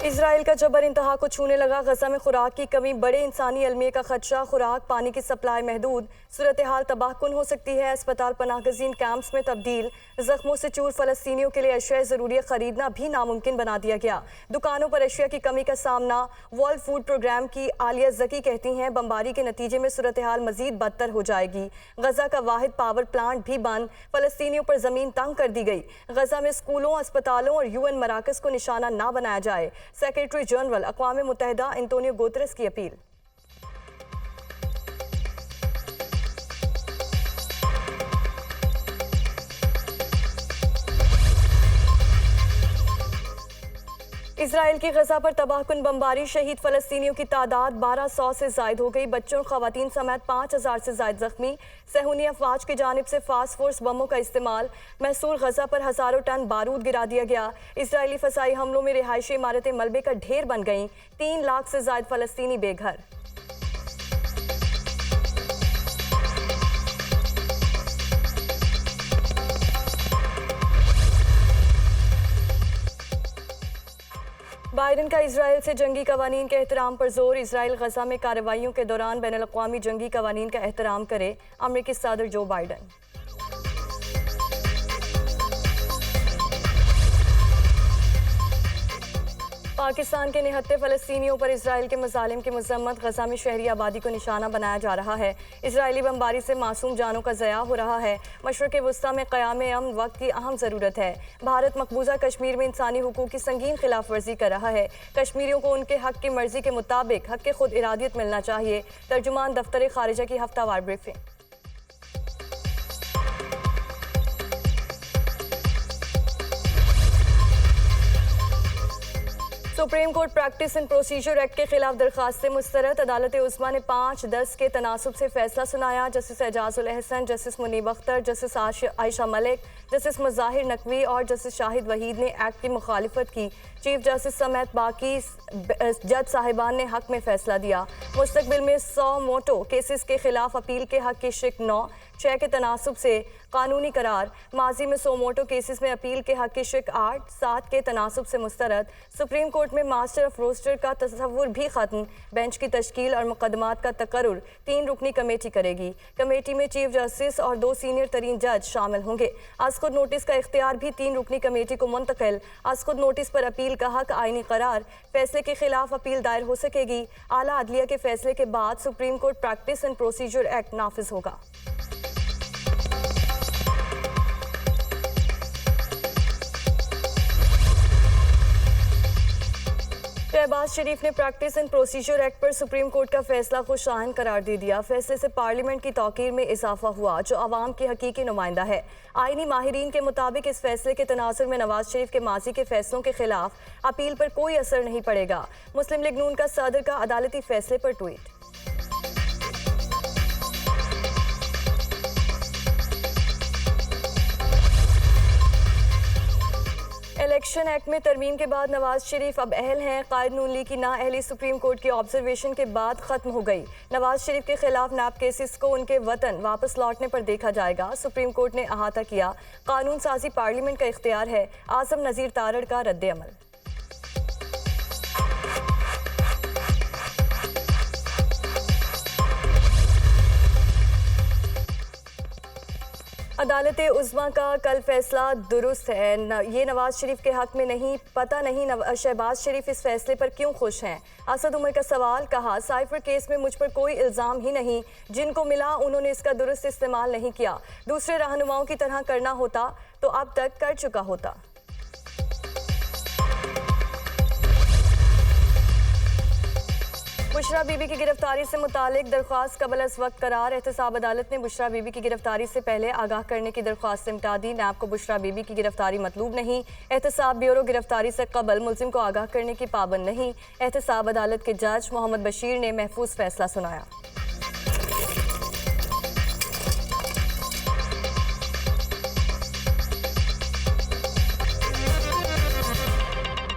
Israel का जबर इंतहा को छूने लगा। गजा में खुराक की कमी, बड़े इंसानी अलमिया का खदशा, खुराक पानी की सप्लाई महदूद, सूरत हाल तबाहकुन हो सकती है। अस्पताल पनाहगजीन कैंप्स में तब्दील, जख्मों से चूर फलस्तीनियों के लिए अशिया ज़रूरी खरीदना भी नामुमकिन बना दिया गया। दुकानों पर अशिया की कमी का सामना। वर्ल्ड फूड प्रोग्राम की आलिया जकी कहती हैं बमबारी के नतीजे में सूरत हाल मजीद बदतर हो जाएगी। गजा का वाहिद पावर प्लांट भी बंद, फलस्तीनियों पर जमीन तंग कर दी गई। गजा में स्कूलों, अस्पतालों और UN मराकज़ को निशाना ना बनाया जाए। सेक्रेटरी जनरल अक़वाम मुत्तहिदा एंटोनियो गुतेरेस की अपील। इसराइल की गजा पर तबाहकुन बमबारी, शहीद फलस्तीनियों की तादाद 1200 से जायद हो गई। बच्चों और खवातीन समेत 5000 से जायद जख्मी। सहूनी अफवाज की जानिब से फास्फोर्स बमों का इस्तेमाल। महसूल गजा पर हजारों टन बारूद गिरा दिया गया। इसराइली फसाई हमलों में रिहायशी इमारतें मलबे का ढेर बन गईं। 3 लाख से जायद फलस्तीनी बेघर। बाइडन का इसराइल से जंगी कवानीन के एहतराम पर जोर। इसराइल गजा में कार्रवाइयों के दौरान बैनुल अक़वामी जंगी कवानीन का एहतराम करे, अमरीकी सदर जो बाइडन। पाकिस्तान के निहत्ते फलस्तीनियों पर इसराइल के मज़ालिम की मज़म्मत। गजा में शहरी आबादी को निशाना बनाया जा रहा है। इसराइली बमबारी से मासूम जानों का ज़या हो रहा है। मशरिक़ वस्ता में क़याम अमन वक्त की अहम ज़रूरत है। भारत मकबूजा कश्मीर में इंसानी हुकूक़ की संगीन खिलाफ वर्जी कर रहा है। कश्मीरियों को उनके हक़ की मर्ज़ी के मुताबिक हक़ खुद इरादियत मिलना चाहिए। तर्जुमान दफ्तर ख़ारिजा की हफ्तावार briefing. Supreme court practice and procedure act के खिलाफ दरखास्तें मुस्तरद। अदालत उस्मा ने 5-10 के तनासुब से फैसला सुनाया। Justice Ijazul Ahsan, justice Munib Akhtar, justice Ayesha Malik, justice Mazahir Naqvi और जस्टिस शाहिद वहीद ने एक्ट की मुखालिफत की। चीफ जस्टिस समेत बाकी जज साहिबान ने हक में फैसला दिया। मुस्तकबिल में 100 मोटो केसेस के खिलाफ अपील के हक की शिक 9, 6 के तनासुब से कानूनी करार। माजी में 100 मोटो केसेस में अपील के हक की शिक 8, 7 के तनासुब से मुस्तरद। सुप्रीम कोर्ट में मास्टर ऑफ रोस्टर का तस्वुर भी खत्म। बेंच की तश्कील और मुकदमात का तकर्रुर 3 रुकनी कमेटी करेगी। कमेटी में चीफ जस्टिस और 2 सीनियर तरीन जज शामिल होंगे। आज खुद नोटिस का इख्तियार भी 3 रुकनी कमेटी को मुंतकिल। आज खुद नोटिस पर अपील का हक आईनी करार। फैसले के खिलाफ अपील दायर हो सकेगी। आला अदलिया के फैसले के बाद supreme court practice and procedure act नाफिज होगा। शहबाज शरीफ ने प्रैक्टिस एंड प्रोसीजर एक्ट पर सुप्रीम कोर्ट का फैसला को शान करार दे दिया। फैसले से पार्लियामेंट की तौकीर में इजाफा हुआ, जो आवाम की हकीकी नुमाइंदा है। आईनी माहिरीन के मुताबिक इस फैसले के तनाजुर में नवाज शरीफ के माजी के फैसलों के खिलाफ अपील पर कोई असर नहीं पड़ेगा। मुस्लिम लीग नून का सदर का अदालती फैसले पर ट्वीट। इलेक्शन एक्ट में तरमीम के बाद नवाज शरीफ अब अहल हैं। कायद नून लीग की नाअहली सुप्रीम कोर्ट की ऑब्जर्वेशन के बाद खत्म हो गई। नवाज शरीफ के खिलाफ नैब केसेस को उनके वतन वापस लौटने पर देखा जाएगा। सुप्रीम कोर्ट ने अहाता किया, कानून साजी पार्लियामेंट का इख्तियार है। आजम नज़ीर तारड़ का रद्द अमल। अदालत उज़्मा का कल फैसला दुरुस्त है। ये नवाज शरीफ के हक में नहीं। पता नहीं शहबाज शरीफ इस फैसले पर क्यों खुश हैं। असद उमर का सवाल, कहा साइफर केस में मुझ पर कोई इल्ज़ाम ही नहीं। जिनको मिला उन्होंने इसका दुरुस्त इस्तेमाल नहीं किया। दूसरे रहनुमाओं की तरह करना होता तो अब तक कर चुका होता। बुशरा बीबी की गिरफ्तारी से मुतालिक दरख्वास्त कबल अज़ वक्त करार। एहतसाब अदालत ने बुशरा बीबी की गिरफ्तारी से पहले आगाह करने की दरख्वास्त निपटा दी। नैब को बुशरा बीबी की गिरफ्तारी मतलूब नहीं। एहतसाब ब्यूरो गिरफ्तारी से कबल मुल्जिम को आगाह करने की पाबंद नहीं। एहतसाब अदालत के जज मोहम्मद बशीर ने महफूज फैसला सुनाया।